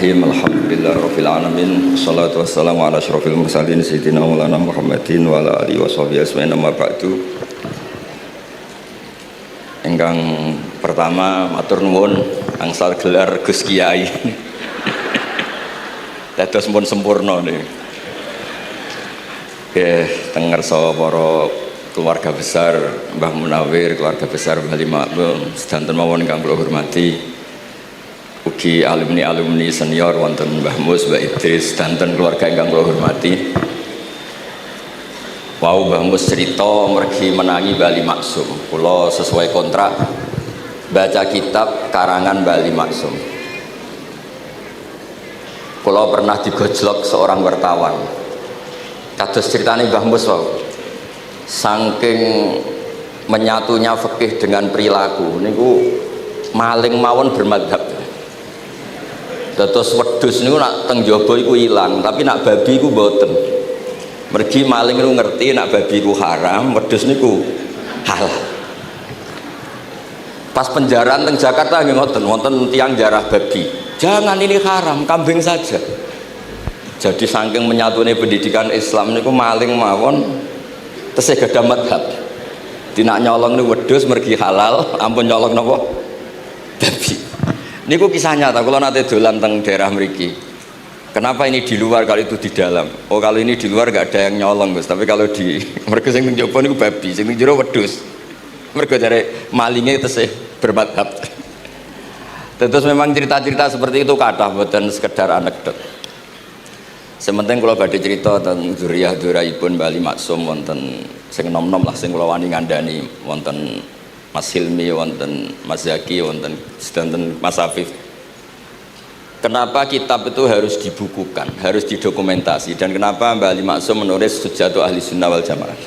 Bismillahirrahmanirrahim. Alhamdulillahirabbil alamin. Wassalatu wassalamu ala asyrofil mursalin sayyidina Maulana Muhammadin wa ala alihi washabihi ajmain. Amma ba'du. Ingkang pertama matur nuwun angsal gelar Gus Kiai. Dados pun sempurna niki. Nggih, teng ngarsa para keluarga besar Mbah Munawir, keluarga besar Bali Makmum, sedanten mawon ingkang kula hormati. Ugi alumni senior wonten Mbah Mus, Mbah Idris, danten keluarga ingkang kula hormati. Wau Mbah Mus cerita mergi menangi Bali Maksum. Kula sesuai kontrak baca kitab karangan Bali Maksum. Kula pernah digojlok seorang wartawan. Kados ceritane Mbah Mus wau. Saking menyatunya fikih dengan perilaku niku maling mawon bermadhab. Dados wedhus niku nak teng jaba iku ilang, tapi nak babi iku mboten. Mergi maling niku ngerti nak babi iku haram, wedhus niku halal. Pas penjaraan teng Jakarta nggih ngoten, wonten tiyang jarah babi. Jangan ini haram, kambing saja. Jadi saking menyatune pendidikan Islam niku maling mawon tesih gadah madhab. Dinak nyolong niku wedhus mergi halal, ampun nyolong napa? Babi. Niku kisah nyata, kalau nanti dolan teng daerah mriki. Kenapa ini di luar kalau itu di dalam? Oh kalau ini di luar gak ada yang nyolong Gus, tapi kalau di mereka sing teng jaba niku babi, sing teng jero wedhus. Mergo jare malinge tesih bermadhab. Terus memang cerita-cerita seperti itu kathah boten sekedar anekdot. Sementing kula badhe cerita tentang dzurriyyah-dzurriyyahipun Bali Maksum wonten sing nom-nom lah sing kula wani ngandani wonten Mas Hilmi, wonten Mas Zaki, wonten sedanten Mas Afif. Kenapa kitab itu harus dibukukan, harus didokumentasi, dan kenapa Bali Maksum menulis Hujjatu Ahli Sunnah wal Jamaah?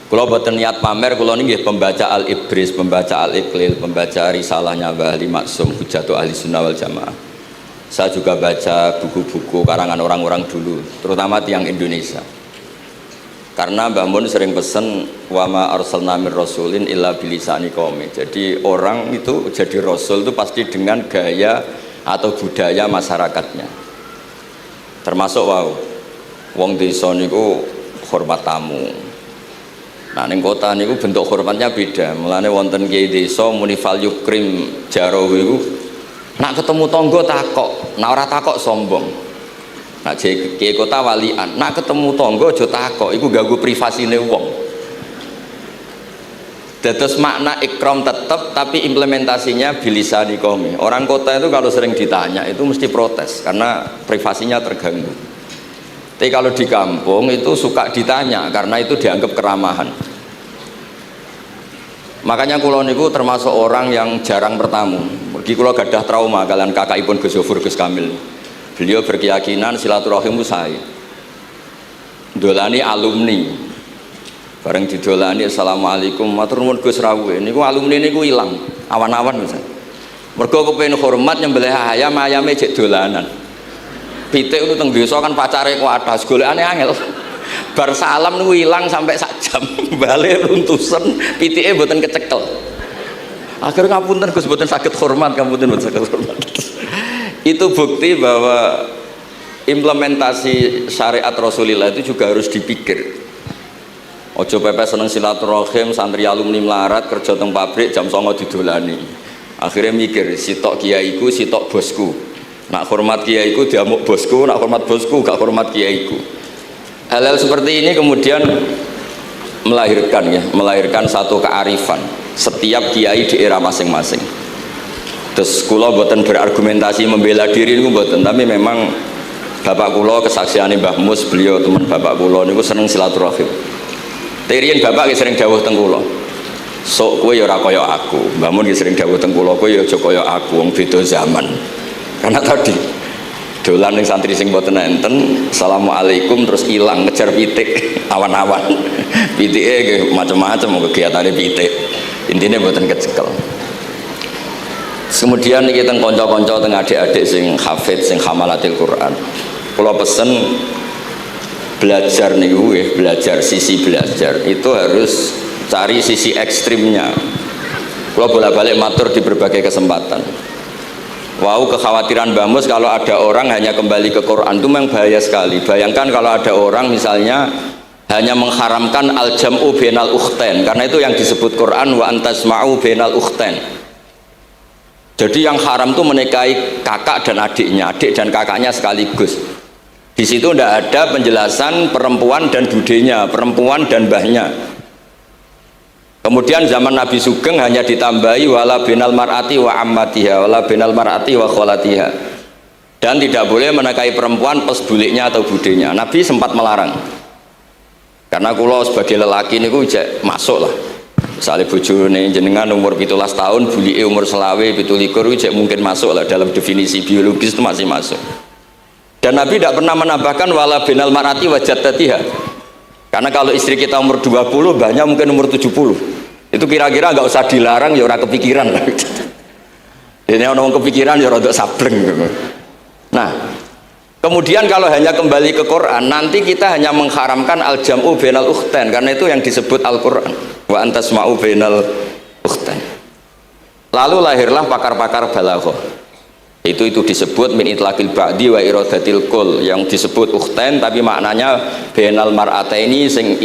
Kalau boten niat pamer, kalau ini pembaca Al-Ibris, pembaca Al-Iqlil, pembaca risalahnya Bali Maksum Hujjatu Ahli Sunnah wal Jamaah. Saya juga baca buku-buku karangan orang-orang dulu, terutama tiang Indonesia. Karena Mbah Mun sering pesen wama arsalna mir rasulin illa bilisani qaumi. Jadi orang itu jadi rasul itu pasti dengan gaya atau budaya masyarakatnya. Termasuk wong desa niku hormat tamu. Nah ning kota niku bentuk hormatnya beda. Mulane wonten kiai desa muni fal yukrim jarahu iku nak ketemu tangga takok, nak ora takok sombong. Nak kiai kota walian, nak ketemu tonggo aja takok, iku ganggu privasine wong. Dados makna ikram tetap, tapi implementasinya bilisani qaumi. Orang kota itu kalau sering ditanya itu mesti protes karena privasinya terganggu. Tapi kalau di kampung itu suka ditanya karena itu dianggap keramahan. Makanya kula niku termasuk orang yang jarang bertamu. Mergi kula gadah trauma kalian kakakipun Gus Zofur Gus Kamil. Beliau berkeyakinan silaturahim usai dolani alumni bareng didolani assalamualaikum matur nuwun Gus rawuh niku alumni niku ilang awan-awan Gus. Mergo kepengin hormat nyembelih ayam ayame jek dolanan. Pitik itu teng desa kan pacare kuwathah golekane angel. Bar salam niku ilang sampai sak jam. Bale runtusen pitike mboten kecekel. Akhir ngapunten Gus mboten saged hormat, ngapunten mboten saged hormat. Itu bukti bahwa implementasi syariat Rasulullah itu juga harus dipikir. Ojo pepe seneng silaturahim, santri alumni melarat kerja teng pabrik jam 09.00 didolani. Akhirnya mikir, sitok kiaiku, sitok bosku. Nak hormat kiaiku diamuk bosku, nak hormat bosku gak hormat kiaiku. Hal-hal seperti ini kemudian melahirkan satu kearifan setiap kiai di era masing-masing. Terus kula mboten berargumentasi membela diri niku mboten, tapi memang bapak kula kesaksiane Mbah Mus, beliau teman bapak kula niku seneng silaturahim. Terian bapak ki sering dawuh teng kula. Sok kowe ya ora kaya aku. Mbah Mun ki sering dawuh teng kula, kowe ya aja kaya aku, wong beda zaman. Karena tadi dolan ning santri sing mboten enten, assalamualaikum terus ilang ngejar pitik awan-awan. Pitike nggih macam-macam kegiatane pitik. Intine mboten kecekel. Kemudian kita konco-konco teng adik-adik sing hafid sing hamalatil Quran. Kalau pesen belajar niku belajar sisi belajar itu harus cari sisi ekstrimnya. Kalau bolak-balik matur di berbagai kesempatan. Wow, kekhawatiran Mbah Mus kalau ada orang hanya kembali ke Quran itu memang bahaya sekali. Bayangkan kalau ada orang misalnya hanya mengharamkan al-jam'u bainal ukhtain, karena itu yang disebut Quran wa antasma'u bainal ukhtain. Jadi yang haram itu menikahi kakak dan adiknya, adik dan kakaknya sekaligus. Di situ tidak ada penjelasan perempuan dan budenya, perempuan dan mbahnya. Kemudian zaman Nabi Sugeng hanya ditambahi wala binal mar'ati wa ammatiha, wala binal mar'ati wa kholatiha, dan tidak boleh menikahi perempuan plus buliknya atau budenya. Nabi sempat melarang, karena kulo sebagai lelaki ini cek masuk lah. Misalnya bojone jenengan umur 17 tahun, bulike umur selawe 17 cek mungkin masuk lah dalam definisi biologis, itu masih masuk. Dan Nabi tidak pernah menambahkan wala binal mar'ati wa jaddatiha, karena kalau istri kita umur 20, banyak mungkin umur 70. Itu kira-kira nggak usah dilarang, ya orang kepikiran lah. Ini orang kepikiran ya rodok sableng. Nah, kemudian kalau hanya kembali ke Quran, nanti kita hanya mengharamkan al-jam'u bainal ukhtain, karena itu yang disebut Al-Quran. Wa antasma'u bainal ukhtain. Lalu lahirlah pakar-pakar balaghah. Itu disebut min itlaqil ba'di wa iradatil kul, yang disebut ukhtain tapi maknanya bainal mar'ataini sing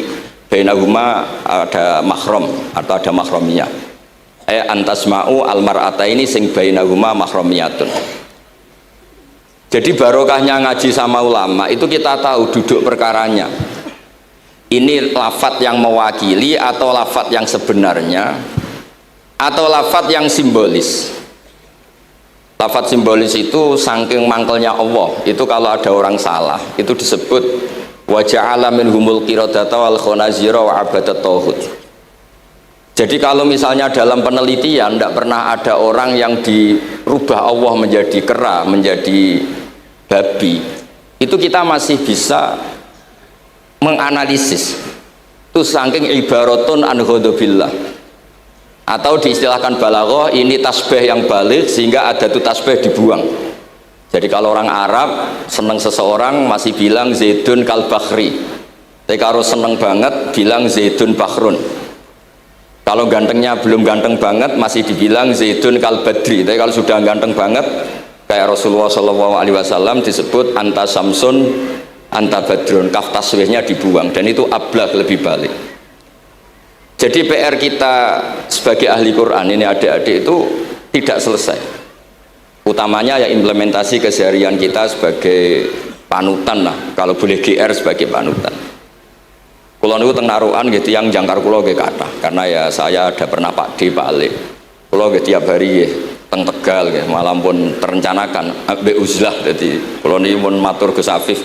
bainahuma ada mahram atau ada mahramiyah. Antasma'u al mar'ataini sing bainahuma mahramiyatun. Jadi barokahnya ngaji sama ulama itu kita tahu duduk perkaranya. Ini lafadz yang mewakili atau lafadz yang sebenarnya atau lafadz yang simbolis. Lafadz simbolis itu saking mangkelnya Allah, itu kalau ada orang salah itu disebut wa ja'ala minhumul qiradata wal khanazira wa abadat tauhid. Jadi kalau misalnya dalam penelitian tidak pernah ada orang yang dirubah Allah menjadi kera, menjadi babi, itu kita masih bisa menganalisis itu saking ibaratun an ghadabillah, atau diistilahkan balaghah ini tasbih yang balik sehingga ada tuh tasbih dibuang. Jadi kalau orang Arab seneng seseorang masih bilang Zaidun kal bakhri, tapi kalau seneng banget bilang Zaidun bakhrun. Kalau gantengnya belum ganteng banget masih dibilang Zaidun kal badri, tapi kalau sudah ganteng banget kayak Rasulullah SAW disebut anta samsun anta badrun, kaf tasbihnya dibuang, dan itu ablag lebih balik. Jadi PR kita sebagai ahli Quran ini adik-adik itu tidak selesai. Utamanya ya implementasi keseharian kita sebagai panutan lah, kalau boleh GR sebagai panutan. Kulo niku teng Narukan gitu yang jangkar kulo nggih kathah, karena ya saya ada pernah Pak D Pak Ale. Kulo nggih tiap hari nggih teng Tegal nggih, malam pun terencanakan ambek uzlah. Dadi kulo niki mun matur Gus Afif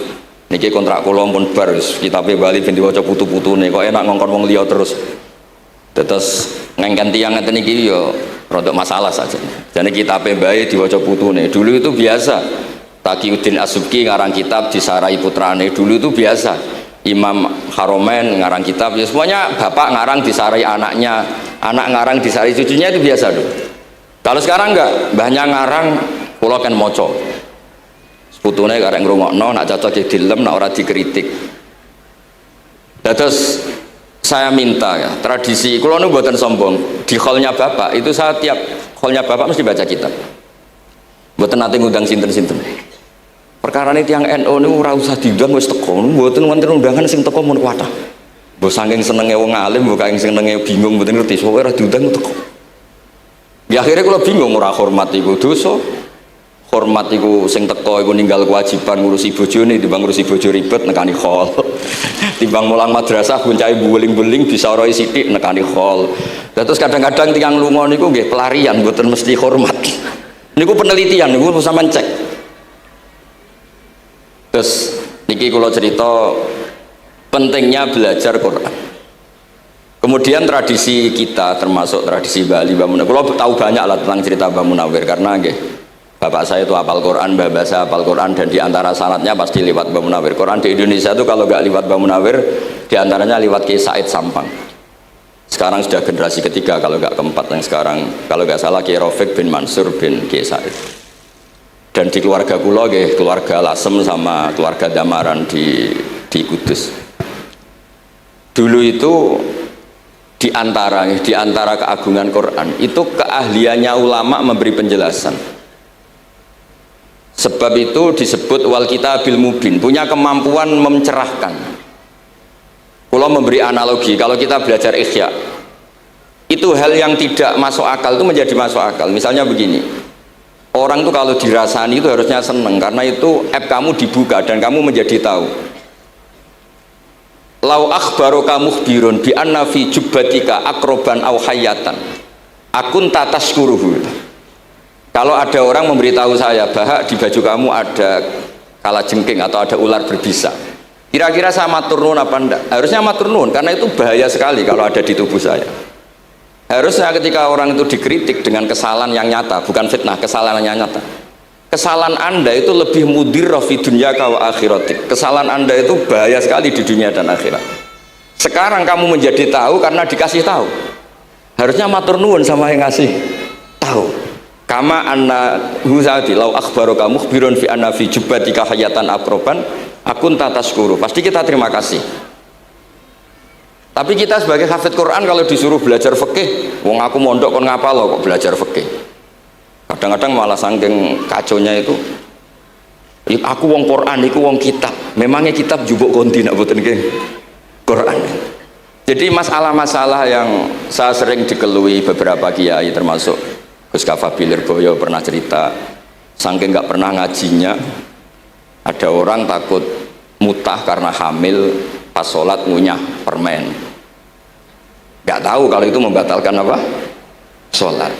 niki kontrak kulo pun bar kitabe Bali ben diwaca putu-putune, kok enak ngongkon wong liya terus. Terus ngengken tiyang ngeten iki yo rodok masalah saja. Jadi kitabe bae diwaca putune. Dulu itu biasa. Taqiyuddin As-Subki ngarang kitab disarai putrane. Dulu itu biasa. Imam Haromen ngarang kitab, ya semuanya bapak ngarang disarai anaknya, anak ngarang disarai cucunya, itu biasa dulu. Kalau sekarang enggak, mbahnya ngarang kula kan maca. Putune karek ngrungokno, nak cocok dilem, nak ora dikritik. Terus saya minta ya, tradisi kula nu mboten sombong, di hallnya bapak itu saya tiap hallnya bapak mesti baca kitab. Mboten nate ngundang sinten-sinten. Perkara ini tiang NU niku ora usah diundang wis teko, mboten wonten undangan sing teko mun kuatah. Mbok saking senenge wong alim, mbok saking senenge bingung mboten ngerti, sok ora diundang teko. Ya akhirnya kula bingung, ora hormat iku dosa. Hormat iku sing teko iku ninggal kewajiban ngurusi bojone, timbang ngurusi bojo ribet nekani hall. Timbang mulang madrasah buncahe beling-beling bisa roi sithik nekani hall. Terus kadang-kadang tiang lunga niku nggih pelarian, mboten mesti hormat. Niku penelitian niku sampean cek. Terus niki kula cerita pentingnya belajar Quran. Kemudian tradisi kita termasuk tradisi Bali Mbah Munawir. Kula tahu banyak lah tentang cerita Mbah Munawir karena nggih bapak saya itu hafal Quran, mbah saya hafal Quran, dan diantara sanatnya pasti lewat Mbah Munawir. Quran di Indonesia itu kalau nggak lewat Mbah Munawir, diantaranya lewat Kiai Said Sampang. Sekarang sudah generasi ketiga kalau nggak keempat yang sekarang, kalau nggak salah Kiai Rafiq bin Mansur bin Kiai Said. Dan di keluarga kula nggih, keluarga Lasem sama keluarga Damaran di Kudus. Dulu itu di antara keagungan Quran itu keahliannya ulama memberi penjelasan. Sebab itu disebut wal kitabil mubin, punya kemampuan mencerahkan. Kalau memberi analogi, kalau kita belajar Ihya, itu hal yang tidak masuk akal itu menjadi masuk akal. Misalnya begini, orang itu kalau dirasani itu harusnya seneng, karena itu aib kamu dibuka dan kamu menjadi tahu. Lau akhbaroka mukhbirun bi anna fi jubbatika akroban aw hayatan akun tataskuruhu. Kalau ada orang memberitahu saya bahwa di baju kamu ada kalajengking atau ada ular berbisa, kira-kira saya matur nuwun apa enggak? Harusnya matur nuwun, karena itu bahaya sekali kalau ada di tubuh saya. Harusnya ketika orang itu dikritik dengan kesalahan yang nyata, bukan fitnah, kesalahan yang nyata. Kesalahan Anda itu lebih mudirrah fi dunyaka wa akhiratik. Kesalahan Anda itu bahaya sekali di dunia dan akhirat. Sekarang kamu menjadi tahu karena dikasih tahu. Harusnya matur nuwun sama yang ngasih tahu. Kama anna huzati lau akhbaraka mukhbirun fi anna fi jubbatika hayatan akroban akun tataskuru. Pasti kita terima kasih. Tapi kita sebagai hafid Quran kalau disuruh belajar fikih, wong aku mondok kon ngapal kok belajar fikih. Kadang-kadang malah saking kaconya itu, aku wong Quran, aku wong kitab. Memangnya kitab jubuk konti nak boten nggih Quran. Jadi masalah-masalah yang saya sering dikelui beberapa kiai, termasuk Gus Kafabil Lirboyo pernah cerita, saking nggak pernah ngajinya, ada orang takut mutah karena hamil, pas sholat ngunyah permen. Nggak tahu kalau itu membatalkan apa? Sholat.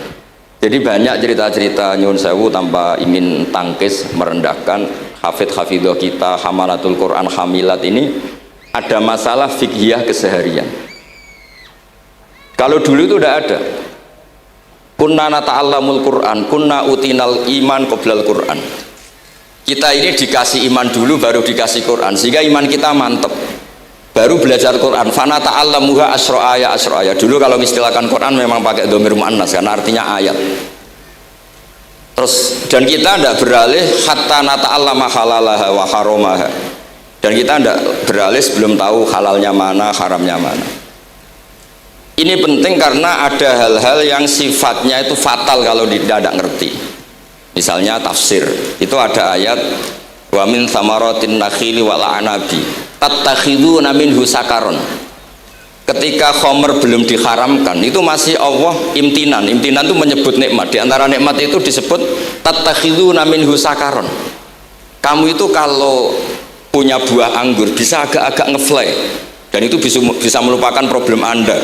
Jadi banyak cerita-cerita nyun sewu tanpa ingin tangkis merendahkan hafidh-hafidhah kita, hamalatul Quran, hamilat ini ada masalah fiqhiyah keseharian. Kalau dulu itu udah ada. Kunna nata'allamul Quran, kunna utinal iman qoblal Quran. Kita ini dikasih iman dulu baru dikasih Quran, sehingga iman kita mantep. Baru belajar Quran. Fana ta'allamuha asro'aya asro'aya. Dulu kalau mengistilahkan Quran memang pakai dhamir muannas karena artinya ayat. Terus dan kita tidak beralih hatta nata'allama halalaha wa haromaha. Dan kita tidak beralih sebelum tahu halalnya mana, haramnya mana. Ini penting karena ada hal-hal yang sifatnya itu fatal kalau tidak ngerti. Misalnya tafsir. Itu ada ayat wa min thamaratin nakhili wal anabi tattakhiduna minhu sakaron. Ketika khomer belum diharamkan itu masih Allah imtinan. Imtinan itu menyebut nikmat. Di antara nikmat itu disebut tattakhiduna minhu sakaron. Kamu itu kalau punya buah anggur bisa agak-agak ngefly dan itu bisa melupakan problem Anda.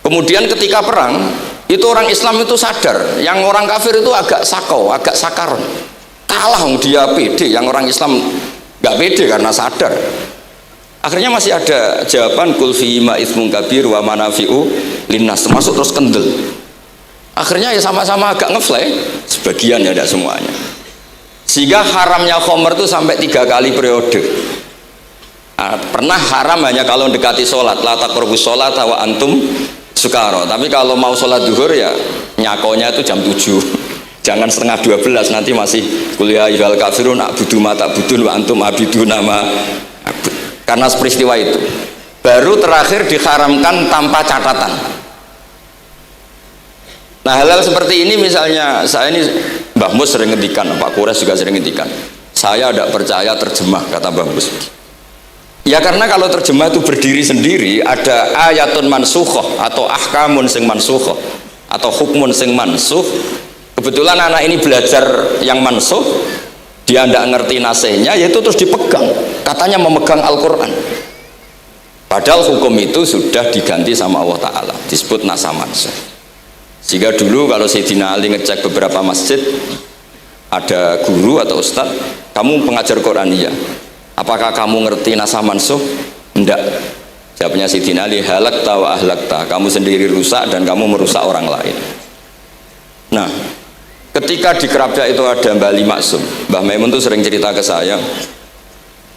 Kemudian ketika perang itu orang Islam itu sadar, yang orang kafir itu agak sakau, agak sakaron. Kalah dia pede, yang orang Islam nggak pede karena sadar. Akhirnya masih ada jawaban kul fi ma itsmun kabir wa manafi'u linnas, termasuk terus kendel. Akhirnya ya sama-sama agak ngefly, sebagian ya tidak semuanya. Sehingga haramnya khomer itu sampai 3 kali periode. Pernah haram hanya kalau mendekati sholat, la taqrabus sholat wa antum sukaro. Tapi kalau mau sholat duhur ya nyakonya itu jam 7. Jangan setengah 12, nanti masih kuliah ihal kafirun a'budu ma ta'budun wa antum abiduna ma abud. Karena peristiwa itu baru terakhir diharamkan tanpa catatan. Nah hal-hal seperti ini misalnya saya ini Mbah Mus sering ngendikan, Pak Kures juga sering ngendikan, saya tidak percaya terjemah, kata Mbah Mus. Ya karena kalau terjemah itu berdiri sendiri, ada ayatun mansukhoh atau ahkamun sing mansukhoh atau hukmun sing mansuh. Kebetulan anak ini belajar yang mansuh, dia tidak ngerti nasihnya, yaitu terus dipegang, katanya memegang Al-Quran. Padahal hukum itu sudah diganti sama Allah Ta'ala, disebut nasa mansuh. Sehingga dulu kalau Sayyidina Ali ngecek beberapa masjid, ada guru atau ustadz, kamu pengajar Quran? Iya. Apakah kamu ngerti nasa mansuh? Enggak. Jawabnya Sayyidina Ali, halakta wa ahlakta, kamu sendiri rusak dan kamu merusak orang lain. Nah, ketika di Kerapia itu ada Mbah Ali Maksum, Mbah Maimun tuh sering cerita ke saya,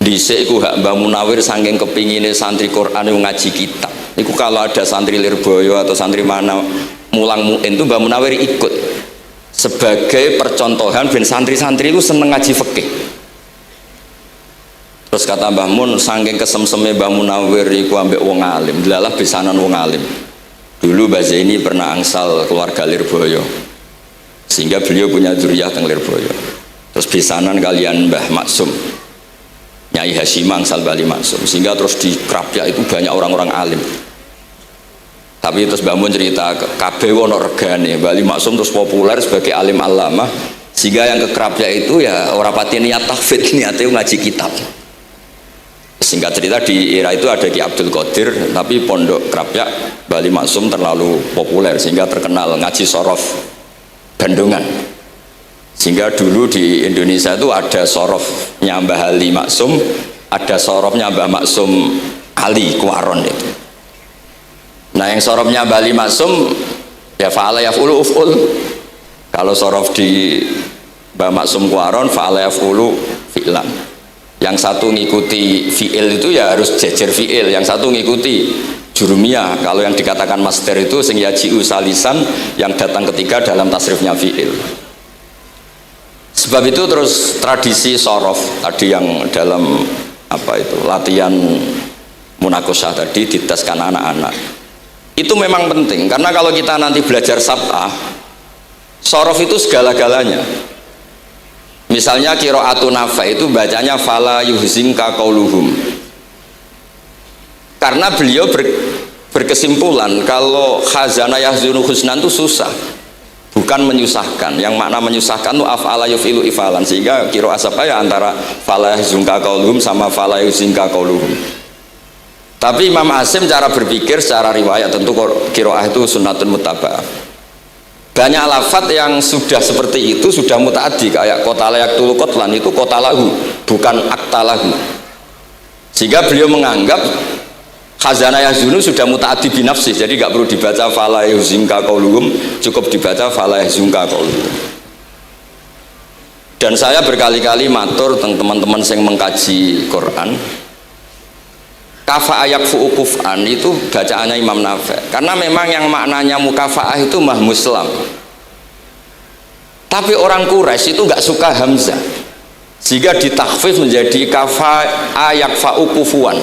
dhisik ku hak Mbah Munawir saking kepingine santri Quran yang ngaji kitab. Iku kalau ada santri Lirboyo atau santri mana mulang muin itu Mbah Munawir ikut sebagai percontohan ben santri-santri itu seneng ngaji fikih. Terus kata Mbah Mun, saking kesemseme Mbah Munawir iku ambek wong alim, delalah besanan wong alim. Dulu Mbah Zaini pernah angsal keluarga Lirboyo, sehingga beliau punya dzurriyyah teng Lirboyo. terus besanan kalian Mbah Maksum Nyai Hasyimang Salbali Maksum, sehingga terus di Krapyak itu banyak orang-orang alim. Tapi terus Mbah Mun cerita kabeh ono regane Bali Maksum terus populer sebagai alim alama, sehingga yang ke Krapyak itu ya ora pati niat tahfidz, niate ngaji kitab. Singkat cerita di era itu ada Ki Abdul Qadir, tapi pondok Krapyak Bali Maksum terlalu populer sehingga terkenal ngaji sorof Bandungan. Sehingga dulu di Indonesia itu ada sorofnya Mbah Ali Maksum, ada sorofnya Mbah Maksum Ali Kuaron itu. Nah yang sorofnya Mbah Ali Maksum ya fa'ala yaf'ulu uf'ul. Kalau sorof di Mbah Maksum Kuaron fa'ala yaf'ulu fi'lan. Yang satu ngikuti fi'il itu ya harus jejer fi'il, yang satu ngikuti jurumiyah. Kalau yang dikatakan master itu sing yaji'u salisan, yang datang ketiga dalam tasrifnya fi'il. Sebab itu terus tradisi sorof tadi yang dalam apa itu latihan munakosah tadi diteskan anak-anak itu memang penting, karena kalau kita nanti belajar sab'ah, sorof itu segala-galanya. Misalnya qiraatun Nafi' itu bacanya fala yuhzinka qauluhum, karena beliau berkesimpulan kalau khazana yahzunu husnan itu susah, bukan menyusahkan. Yang makna menyusahkan itu af'ala yufilu ifalan, sehingga qiraat apa ya antara fala yuhzinka qauluhum sama fala yuhzinka qauluhum. Tapi Imam Asim cara berpikir secara riwayat, tentu qiraah itu sunnatun muttaba'ah. Banyak lafadz yang sudah seperti itu sudah mutaaddi, kayak kota layak tulu kotlan itu kota lahu, bukan akta lahu. Sehingga beliau menganggap khazanah yahzunu sudah mutaaddi binafsih, jadi nggak perlu dibaca fala yuhzinka qauluhum, cukup dibaca fala yuhzinka qauluhum. Dan saya berkali-kali matur tentang teman-teman yang mengkaji Quran, kafa'ah yakfu'u kuf'an itu bacaannya Imam Nafi', karena memang yang maknanya mukafa'ah itu mahmuslam. Tapi orang Quraisy itu nggak suka hamzah, sehingga ditakhfif menjadi kafa'ah yakfa'u kufuan,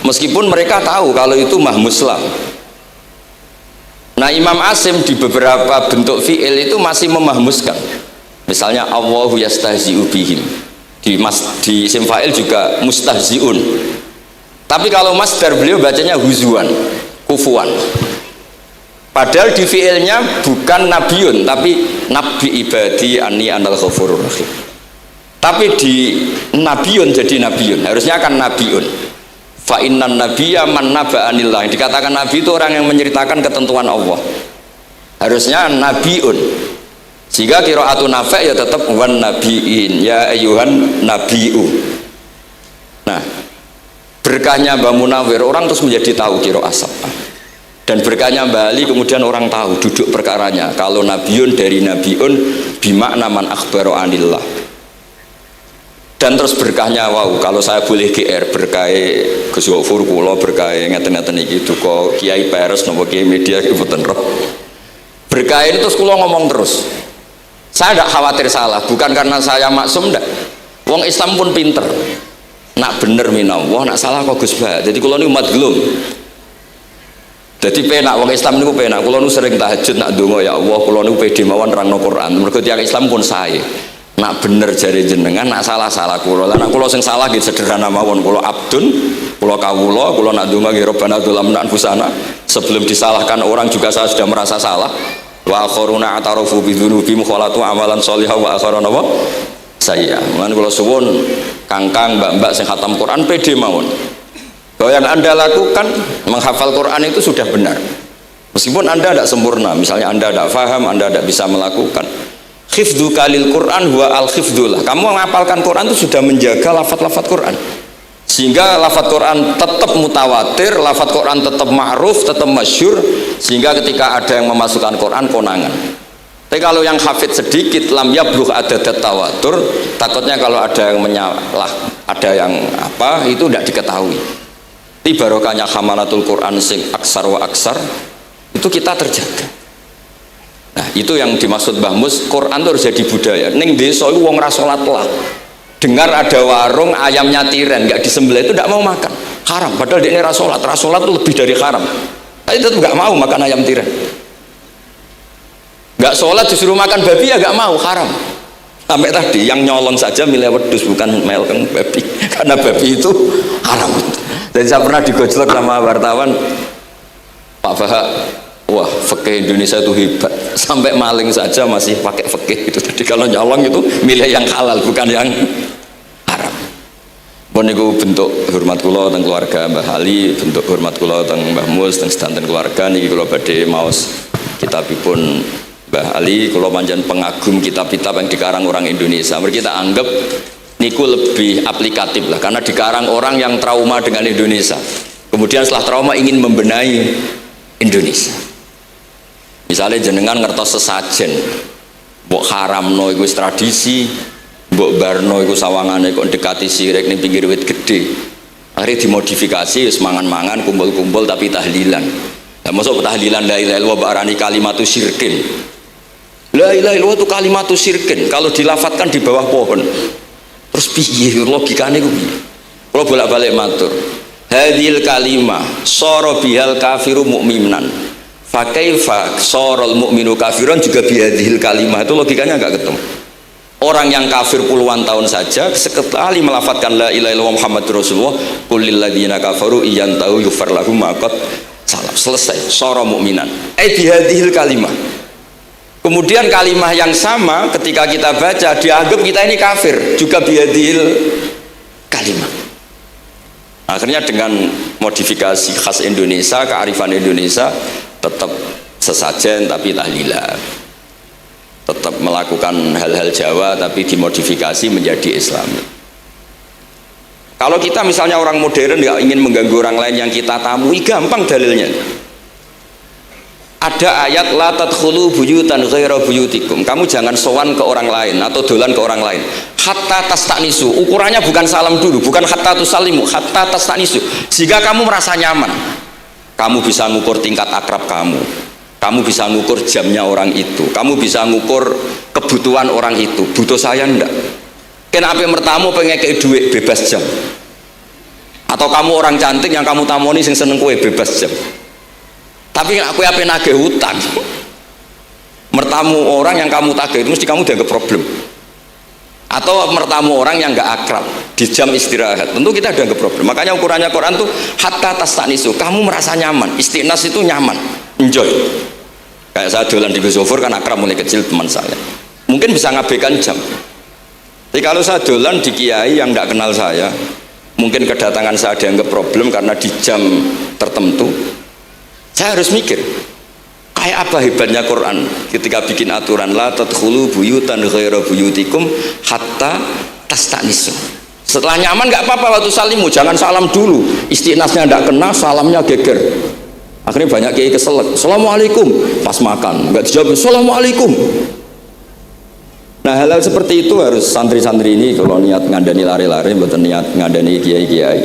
meskipun mereka tahu kalau itu mahmuslam. Nah Imam Asim di beberapa bentuk fi'il itu masih memahmuskan, misalnya Allahu yastahzi'u bihim, di isim fa'il juga mustahzi'un. Tapi kalau masdar beliau bacanya huzuan, kufuan. Padahal di fiilnya bukan nabiun, tapi nabi ibadi anni anal ghafurur rahim. Tapi di nabiun jadi nabiun, harusnya kan nabiun. Fa innan nabiyya man naba anillah. Dikatakan nabi itu orang yang menceritakan ketentuan Allah. Harusnya nabiun. Sehingga qiraatun Nafi' ya tetap wan nabiin, ya ayyuhan nabiu. Nah, berkahnya Mbah Munawir orang terus menjadi tahu qiraat sab'ah, dan berkahnya Mbah Ali kemudian orang tahu duduk perkaranya kalau nabiun dari nabiun bimakna man akhbaro anillah. Dan terus berkahnya wow, kalau saya boleh GR berkah Gus Gofur kula berkah ngeten-ngeten iki duka Kiai Peres napa Kiai media iki mboten roh. Berkah ini terus kula ngomong terus. Saya tidak khawatir salah, bukan karena saya maksum ndak. Wong Islam pun pinter. Nak bener minallah, nak salah kok Gus Bah. Jadi kula niku madlum. Jadi penak wong Islam niku penak. Kula niku sering tahajud nak ndonga ya Allah, kula niku pede mawon nerangno Quran. Mergo tiyang Islam pun sae. Nak bener jare jenengan, nak salah kula. Lah nak kula sing salah nggih sederhana mawon, kula abdun, kula kawula, kula nak ndonga nggih Rabbana dzalamna anfusana. Sebelum disalahkan orang juga saya sudah merasa salah. Wa akharuna atarafu bi dzunubihim khalatu amalan sholihan wa akharuna wa saya. Mulane kula suwun kangkang mbak-mbak sing khatam Quran pede mawon. Bahwa yang Anda lakukan menghafal Quran itu sudah benar. Meskipun Anda tidak sempurna, misalnya Anda tidak faham, Anda tidak bisa melakukan. Hifdzu kalil Quran huwa al-hifdzullah. Kamu menghafalkan Quran itu sudah menjaga lafaz-lafaz Quran. Sehingga lafaz Quran tetap mutawatir, lafaz Quran tetap ma'ruf, tetap masyhur, sehingga ketika ada yang memasukkan Quran konangan. Tapi kalau yang hafid sedikit lam yablugh adadat tawatur, takutnya kalau ada yang menyalah, ada yang apa itu tidak diketahui. Di barokahnya hamalatul Quran sing aksar wa aksar itu kita terjaga. Nah itu yang dimaksud Mbah Mus, Quran itu harus jadi budaya. Ning desa itu wong ra salat lah, dengar ada warung ayamnya tiren nggak disembelih itu tidak mau makan, haram. Padahal dia ra salat itu lebih dari haram. Tapi tetap nggak mau makan ayam tiren. Nggak sholat disuruh makan babi ya nggak mau, haram. Sampai tadi yang nyolong saja milih wedhus bukan melkeng babi karena babi itu haram. Dan saya pernah digojlok sama wartawan, Pak Bahak, wah fikih Indonesia itu hebat, sampai maling saja masih pakai fikih itu. Jadi kalau nyolong itu milih yang halal bukan yang haram. Pun itu bentuk hormat kula teng keluarga Mbah Ali, bentuk hormat kula teng Mbah Mus teng sedanten keluarga niki kula badhe maos kitabipun Mbah Ali. Kula pancen pengagum kitab-kitab yang dikarang orang Indonesia. Mereka kita anggap niku lebih aplikatif lah karena dikarang orang yang trauma dengan Indonesia. Kemudian setelah trauma ingin membenahi Indonesia. Misalnya jenengan ngertos sesajen, mbok haramno iku tradisi, mbok barno iku sawangane kok dekati sirik ning pinggir wit gede. Akhirnya dimodifikasi wis mangan-mangan kumpul-kumpul tapi tahlilan. Lah mosok tahlilan la ilaha illallah barani kalimatu syirkin. La ilaha illallah itu kalimatu syirkin kalau dilafatkan di bawah pohon. Terus piye logikane ku piye? Kalau bolak-balik matur. Hadil kalimah sara bihal kafiru mu'minan. Fa kaifa saral mu'minu kafiran juga bihadil kalimah. Itu logikanya enggak ketemu. Orang yang kafir puluhan tahun saja sekali melafatkan la ilaha illallah Muhammadur Rasulullah qul lil ladzina kafaru iyantahu yufar lahum ma qad salam. Selesai sara mu'minan. Bihadil kalimah. Kemudian kalimah yang sama ketika kita baca dianggap kita ini kafir juga bihadil kalimah. Akhirnya dengan modifikasi khas Indonesia, kearifan Indonesia tetap sesajen tapi tahlilan, tetap melakukan hal-hal Jawa tapi dimodifikasi menjadi Islami. Kalau kita misalnya orang modern nggak ingin mengganggu orang lain yang kita tamui, gampang dalilnya. Ada ayat la tadkhulu buyutan ghaira buyutikum. Kamu jangan sowan ke orang lain atau dolan ke orang lain. Hatta tastanisu. Ukurannya bukan salam dulu, bukan hatta tusallimu, hatta tastanisu. Jika kamu merasa nyaman, kamu bisa ngukur tingkat akrab kamu. Kamu bisa ngukur jamnya orang itu. Kamu bisa ngukur kebutuhan orang itu. Butuh saya ndak? Kenapa mertamu pengen kayak duit bebas jam? Atau kamu orang cantik yang kamu tamoni sing seneng kue bebas jam? Tapi aku apa nagih hutang, mertamu orang yang kamu tagih itu mesti kamu dianggap problem. Atau mertamu orang yang nggak akrab di jam istirahat, tentu kita dianggap problem. Makanya ukurannya Quran tuh hatta tastanisu, kamu merasa nyaman. Istiqnas itu nyaman, enjoy. Kayak saya dolan di Gusofur kan akrab mulai kecil teman saya, mungkin bisa ngabaikan jam. Tapi kalau saya dolan di kiai yang nggak kenal saya, mungkin kedatangan saya dianggap problem karena di jam tertentu. Saya harus mikir kayak apa hebatnya Quran ketika bikin aturan la tadkhulu buyutan ghaira buyutikum hatta tastanisu. Setelah nyaman nggak apa-apa waktu salimu, jangan salam dulu, istiqnasnya nggak kena, salamnya geger. Akhirnya banyak kiai keselak, assalamualaikum pas makan nggak dijawab assalamualaikum. Nah hal-hal seperti itu harus santri-santri ini kalau niat ngandani lari-lari, bukan niat ngandani kiai-kiai,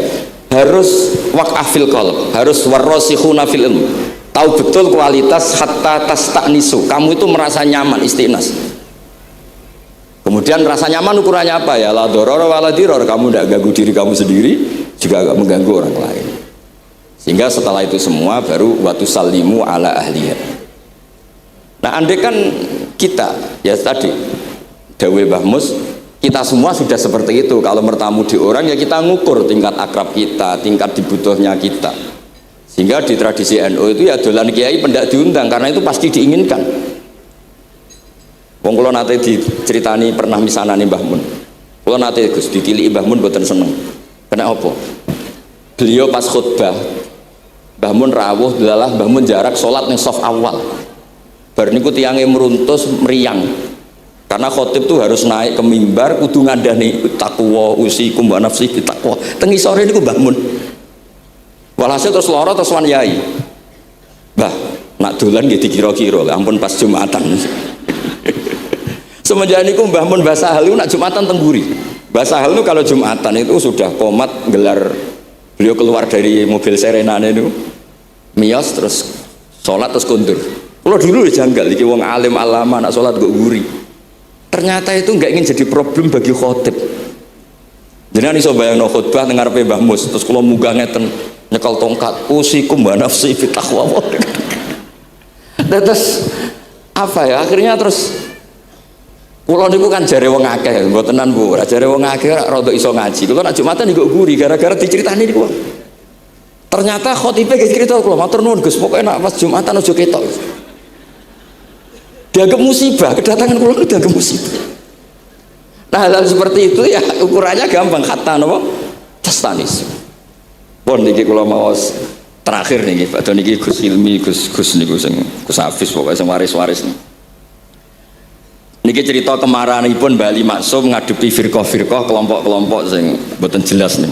harus waqafil qalb, harus warrasikhuna fil ilm, tahu betul kualitas hatta tastanisu, kamu itu merasa nyaman istiqnas. Kemudian rasa nyaman ukurannya apa ya? La doror wala diror, kamu tidak ganggu diri kamu sendiri, juga agak mengganggu orang lain. Sehingga setelah itu semua baru watu salimu ala ahliya. Nah andai kan kita ya tadi Dawe Mbah Mus, kita semua sudah seperti itu. Kalau bertamu di orang ya kita ngukur tingkat akrab kita, tingkat dibutuhnya kita. Sehingga di tradisi NU itu ya dolan kiai pendak diundang karena itu pasti diinginkan. Wong kula nate diceritani pernah misanane Mbah Mun. Kula nate Gus ditiliki Mbah Mun mboten seneng. Kena apa? Beliau pas khutbah Mbah Mun rawuh delalah Mbah Mun jarak salat ning saf awal. Bar niku tiyange meruntus meriang. Karena khotib tuh harus naik ke mimbar kudu ngandani takwa usikum wa nafsi bitakwa. Teng isore niku Mbah Mun. Walhasil terus lara terus wan yai. Mbah, nak dolan nggih dikira-kira, ampun pas Jumatan. Semenjak niku Mbah Mun Mbah Sahal niku nak Jumatan teng mburi. Mbah Sahal niku kalau Jumatan itu sudah komat gelar, beliau keluar dari mobil serenane niku. Miyos terus salat terus kundur. Kalau dulu janggal iki wong alim alama nak salat kok mburi. Ternyata itu nggak ingin jadi problem bagi khotib. Jadi iso bayangno khutbah teng ngarepe Mbah Mus, terus kula munggah ngeten nyekel tongkat, usikum wa nafsi fi taqwa. Terus apa ya? Akhirnya terus Kulo niku kan jare wong akeh, mbotenan Bu. Jare wong akeh rada iso ngaji. Kulo nek Jumatan niku guri gara-gara diceritani niku. Ternyata khotibe ge cerita kulo, matur nuwun Gus, pokoke nek pas Jumatan aja ketok. Dianggap musibah, kedatangan kulo itu dianggap musibah. Nah, hal seperti itu ya ukurannya gampang, kata napa? Tastanis. Pun niki kulo maos terakhir niki, padha niki Gus Ilmi, Gus niku sing Gus Hafiz pokoke sing waris-waris niki. Niki cerita kemarahanipun Bali Maksum ngadepi firqah-firqah kelompok-kelompok sing mboten jelas nih.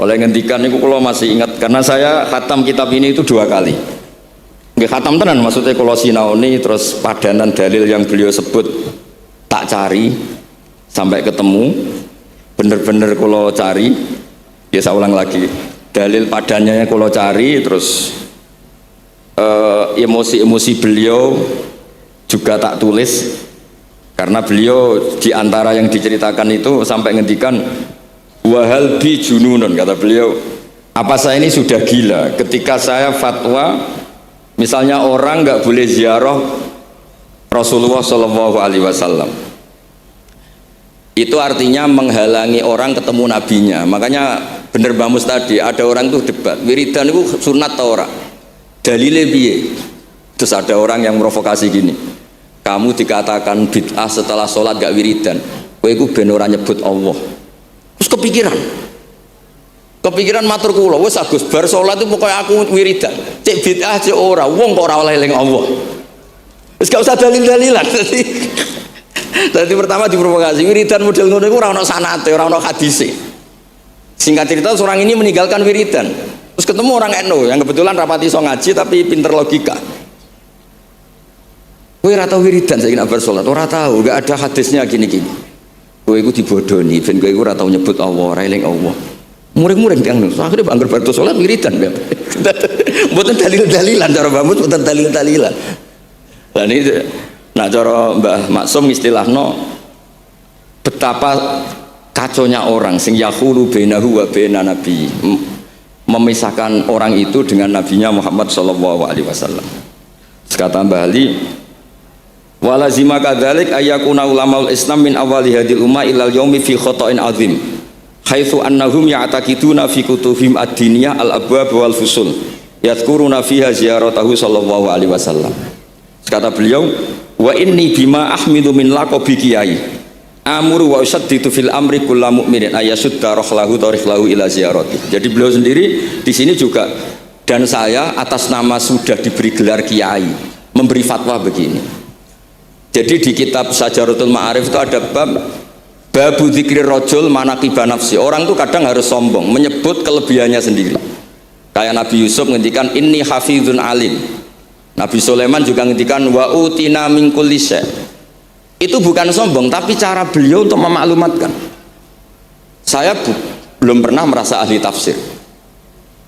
Oleh ngendikan niku kula masih ingat karena saya khatam kitab ini itu 2 kali. Nggih khatam tenan maksudnya kula sinaoni terus padanan dalil yang beliau sebut tak cari sampai ketemu. Bener-bener kula cari. Ya saya ulang lagi. Dalil padannya kula cari terus emosi-emosi beliau juga tak tulis. Karena beliau diantara yang diceritakan itu sampai ngendikan wahal bi jununun, kata beliau, apa saya ini sudah gila ketika saya fatwa misalnya orang nggak boleh ziarah Rasulullah Shallallahu Alaihi Wasallam, itu artinya menghalangi orang ketemu nabinya. Makanya bener Mbak Mus tadi ada orang tuh debat wiridan itu sunat atau ora, dalile piye? Terus ada orang yang provokasi gini, kamu dikatakan bid'ah setelah sholat gak wiridan, kowe iku ben ora nyebut Allah. Terus kepikiran matur kula, wis Agus bar sholat itu pokoknya aku wiridan, cek bid'ah cek ora, wong kok ora oleh eling Allah. Wis gak usah dalil-dalilan. Jadi pertama diprovokasi, wiridan model ngono iku ora ono sanate, ora ono hadise. Singkat cerita seorang ini meninggalkan wiridan. Terus ketemu orang NU yang kebetulan rapati iso ngaji tapi pinter logika. Kowe ora tau wiridan saiki nek bar salat, ora tau, enggak ada hadisnya gini-gini. Kowe iku dibodoni, ben kowe iku ora tau nyebut Allah, ora eling Allah. Muring-muring tiyang niku. Akhire bar salat wiridan. Mboten dalil-dalilan cara Mbah Mus, mboten dalil-dalilan. Lah niki nak cara Mbah Maksum istilahno betapa kaconya orang sing yaqulu bainahu wa baina nabi, memisahkan orang itu dengan nabinya Muhammad sallallahu alaihi wasallam. Kata Mbah Ali, walazima kadzalik ayyakuna ulamaul Islam min awali hadil ummah ilal yaumi fi khata'in azim haitsu annahum ya'taqiduna fi kutubihim ad-diniyah al-abwab wal fusul yadhkuruna fiha ziyaratahu sallallahu alaihi wasallam. Kata beliau, wa inni bima ahmidu min laqabi kiai amuru wa usaddidu fil amri kullu mu'minin ayasudda rahlahu tariklahu ila ziyarati. Jadi beliau sendiri di sini juga, dan saya atas nama sudah diberi gelar kiai memberi fatwa begini. Jadi di kitab Sajaratul Ma'arif itu ada babu dzikri rajul manaqiba nafsi. Orang itu kadang harus sombong menyebut kelebihannya sendiri. Kayak Nabi Yusuf ngendikan inni hafizun alim. Nabi Sulaiman juga ngendikan wa utina min kulli syai'. Itu bukan sombong tapi cara beliau untuk memaklumatkan. Saya belum pernah merasa ahli tafsir.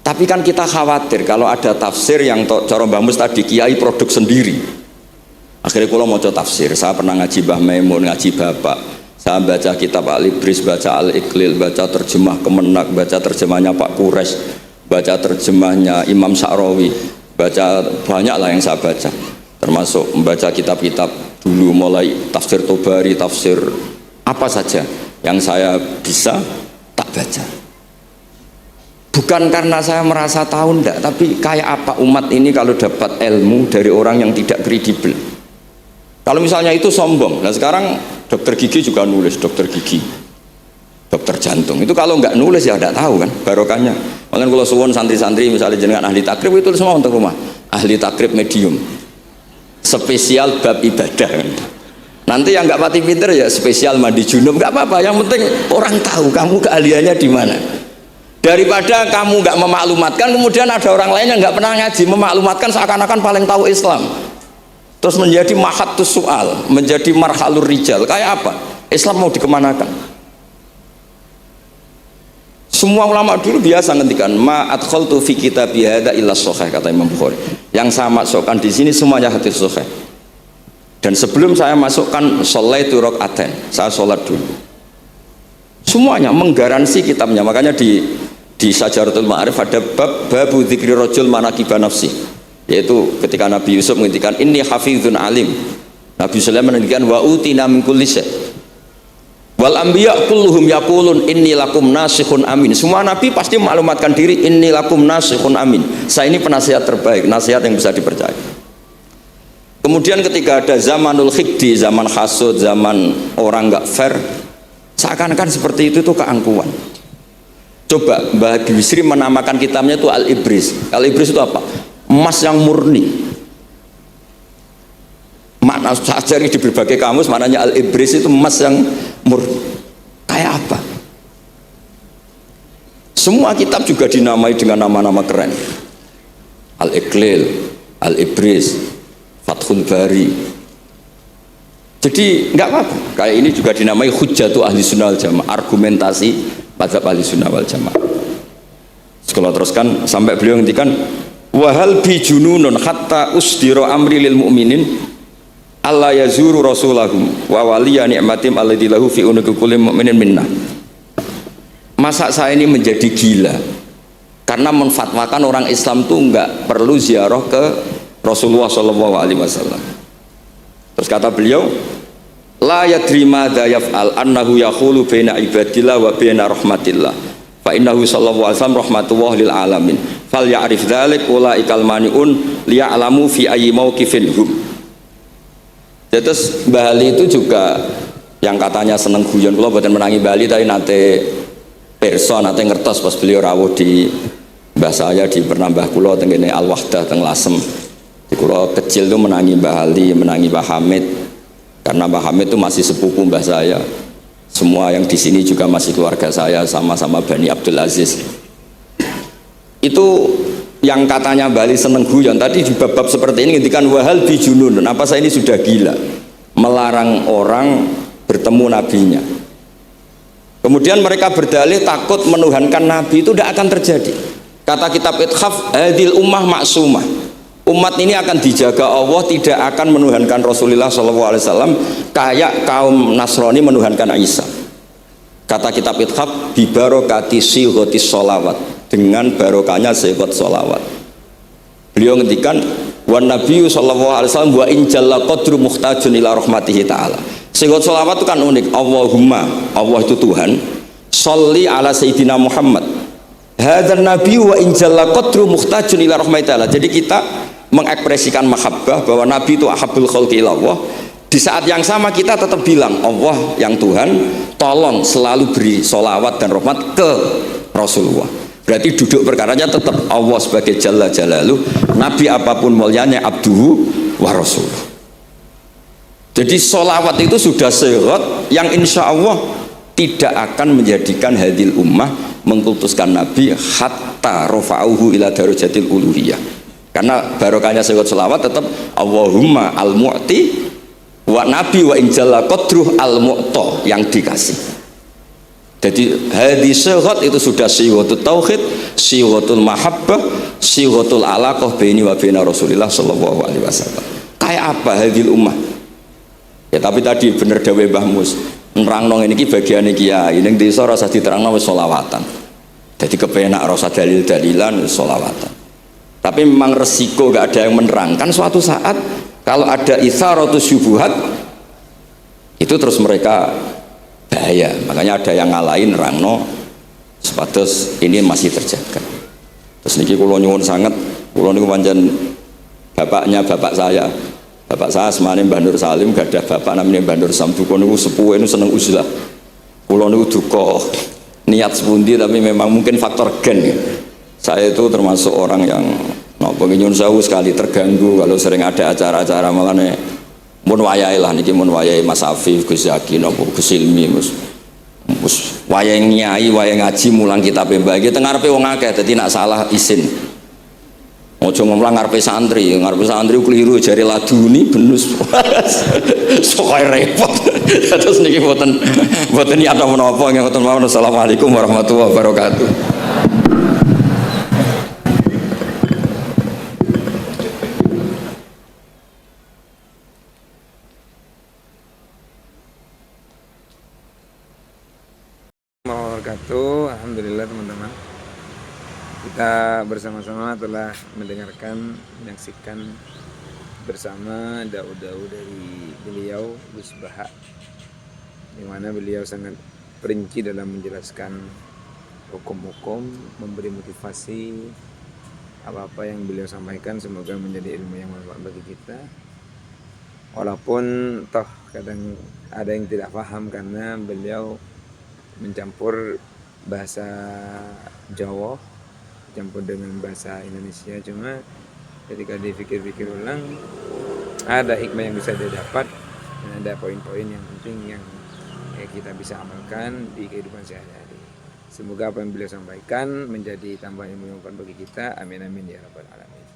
Tapi kan kita khawatir kalau ada tafsir yang cara Mbah Mus tadi kiai produk sendiri. Akhirnya kalau mau tafsir, saya pernah ngaji Mbah Maimun, ngaji Bapak, saya baca kitab Al-Ibris, baca Al-Iqlil, baca terjemah Kemenak, baca terjemahnya Pak Kures, baca terjemahnya Imam Sa'rawi, baca banyak lah yang saya baca, termasuk membaca kitab-kitab dulu mulai tafsir Tobari, tafsir apa saja yang saya bisa tak baca. Bukan karena saya merasa tahu enggak, tapi kayak apa umat ini kalau dapat ilmu dari orang yang tidak kredibel. Kalau misalnya itu sombong. Nah sekarang dokter gigi juga nulis, dokter gigi, dokter jantung. Itu kalau nggak nulis ya nggak tahu kan barokahnya. Makanya kalau suwon santri-santri misalnya jenengan ahli takrib itu semua untuk rumah. Ahli takrib medium, spesial bab ibadah. Nanti yang nggak pati pinter ya spesial mandi junub, nggak apa-apa. Yang penting orang tahu kamu keahliannya di mana. Daripada kamu nggak memaklumatkan, kemudian ada orang lain yang nggak pernah ngaji memaklumatkan seakan-akan paling tahu Islam. Terus menjadi mahatus soal, menjadi marhalur rijal. Kayak apa? Islam mau dikemanakan? Semua ulama dulu biasa ngendikan ma adkhaltu fi kitabi hadza illa sahih, kata Imam Bukhari. Yang saya masukkan di sini semuanya hadis sahih. Dan sebelum saya masukkan sholaitu rakaatain, saya sholat dulu. Semuanya menggaransi kitabnya. Makanya di Sajaratul Ma'arif ada babu dzikri rajul manaqiba nafsi, yaitu ketika Nabi Yusuf menghentikan inni hafizun alim, Nabi Sulaiman menandikan wa utina min kulli syai. Wal anbiya kulluhum yaqulun inni lakum nasikhun amin. Semua nabi pasti maklumatkan diri inni lakum nasikhun amin. Saya ini penasihat terbaik, nasihat yang bisa dipercaya. Kemudian ketika ada zamanul khiddi, zaman hasud, zaman orang nggak fair, seakan-akan seperti itu tuh keangkuhan. Coba Mbah Bisri menamakan kitabnya itu Al-Ibris. Al-Ibris itu apa? Emas yang murni. Makna saya cari di berbagai kamus, maknanya Al-Ibris itu emas yang murni. Kayak apa? Semua kitab juga dinamai dengan nama-nama keren. Al-Iqlil, Al-Ibris, Fathul Bari. Jadi nggak apa-apa. Kayak ini juga dinamai Hujjatu Ahli Sunnah wal Jamaah, argumentasi mazhab Ahli Sunnah wal Jamaah. Sekolah teruskan sampai beliau ngendikan wahal bi jununun hatta usdiro amri lil mu'minin Allah yazuru rasulahum wa waliya ni'matim alladzi lahu fi unuqi kulli mu'minin minnah. Masa saya ini menjadi gila karena menfatwakan orang Islam tuh enggak perlu ziarah ke Rasulullah sallallahu alaihi wasallam. Terus kata beliau la yadri madza yaf'al annahu yaqulu baina ibadillah wa baina rahmatillah fa innahu sallallahu alaihi wasallam rahmatullah lil alamin fal ya'rif dzalik ulaikal maniun liya'lamu fi ayyi mauqifin hum. Ya, terus Mbah Ali itu juga yang katanya seneng guyon, kalau buatan menangi Bali tapi nate perso nate ngertos pas beliau rawuh di mbah saya di Pernambah Kulo tengene Al Wahdah teng Lasem. Di Kulo kecil itu menangi Mbah Ali, menangi Mbah Hamid karena Mbah Hamid itu masih sepupu mbah saya. Semua yang di sini juga masih keluarga saya, sama-sama Bani Abdul Aziz. Itu yang katanya Bali seneng guyon tadi di bab-bab seperti ini ngendikan wahal bijunun, apa saya ini sudah gila melarang orang bertemu nabinya. Kemudian mereka berdalih takut menuhankan nabi itu tidak akan terjadi. Kata kitab Ithaf hadil ummah maksumah, umat ini akan dijaga Allah, tidak akan menuhankan Rasulullah SAW kayak kaum Nasrani menuhankan Isa. Kata kitab Ithaf bibarokati sighotis sholawat, dengan barokahnya sigot sholawat. Beliau ngendikan wan nabiyyu sallallahu alaihi wasallam wa in jalla qadru muhtajun ila rahmatihi ta'ala. Sigot sholawat itu kan unik. Allahumma, Allah itu Tuhan, sholli ala sayyidina Muhammad hadzal nabiyyu wa in jalla qadru muhtajun ila rahmatihi ta'ala. Jadi kita mengekspresikan mahabbah bahwa nabi itu ahabbul khalqi ila Allah. Di saat yang sama kita tetap bilang Allah yang Tuhan tolong selalu beri sholawat dan rahmat ke Rasulullah. Berarti duduk perkaranya tetap Allah sebagai Jalla Jalaluh, Nabi apapun mulianya abduhu wa rasuluh. Jadi sholawat itu sudah syarat yang insya Allah tidak akan menjadikan hadil ummah mengkultuskan Nabi hatta rofa'uhu ila darajatil uluhiyah. Karena barokahnya syarat sholawat tetap Allahumma al-mu'ti wa nabi wa injalla qadruh al-mu'ta yang dikasih. Jadi hadis syarat itu sudah syiwatul tauhid, syiwatul mahabbah, syiwatul alaqah baini wa baina Rasulillah sallallahu alaihi wasallam. Kayak apa hadil ummah? Ya tapi tadi bener dawe Mbah Mus, nerangno ngene iki bagiane kiai, ning desa rasa diterangno wis selawatan. Jadi kepenak rasa dalil-dalilan wis selawatan. Tapi memang resiko gak ada yang menerangkan suatu saat kalau ada itsaratus syubhat itu terus mereka bahaya, makanya ada yang ngalahin rangno sepatus ini masih terjaga. Terus niki kula nyuwun sangat, kula niku pancen bapaknya bapak saya semane Mbah Nur Salim gadah bapak namanya Mbah Nur Sam, duka niku sepuhe niku seneng uzlah. Kula niku duka niat sepundi tapi memang mungkin faktor gen ya. Saya itu termasuk orang yang napa nyuwun sewu sekali terganggu kalau sering ada acara-acara malane mun wayahe lah niki mun wayahe Mas Afif, Gus Zaki napa Gus Ilmi mus wayahe nyai, wayahe ngaji mulang kitab mbah iki teng ngarepe wong akeh dadi nak salah isin. Ojo ngomong ngarepe santri keliru jari laduni benus. Sokoy repot. Terus niki mboten niat menapa ngoten mawon. Assalamualaikum warahmatullahi wabarakatuh. Alhamdulillah teman-teman, kita bersama-sama telah mendengarkan, menyaksikan bersama daud-daud dari beliau Gus Baha, di mana beliau sangat perinci dalam menjelaskan hukum-hukum, memberi motivasi. Apa-apa yang beliau sampaikan semoga menjadi ilmu yang bermanfaat bagi kita. Walaupun toh kadang ada yang tidak paham karena beliau mencampur bahasa Jawa campur dengan bahasa Indonesia, cuma ketika dipikir-pikir ulang ada hikmah yang bisa didapat dan ada poin-poin yang penting yang kita bisa amalkan di kehidupan sehari-hari. Semoga apa yang beliau sampaikan menjadi tambahan ilmu yang bermanfaat bagi kita. Amin amin ya rabbal alamin.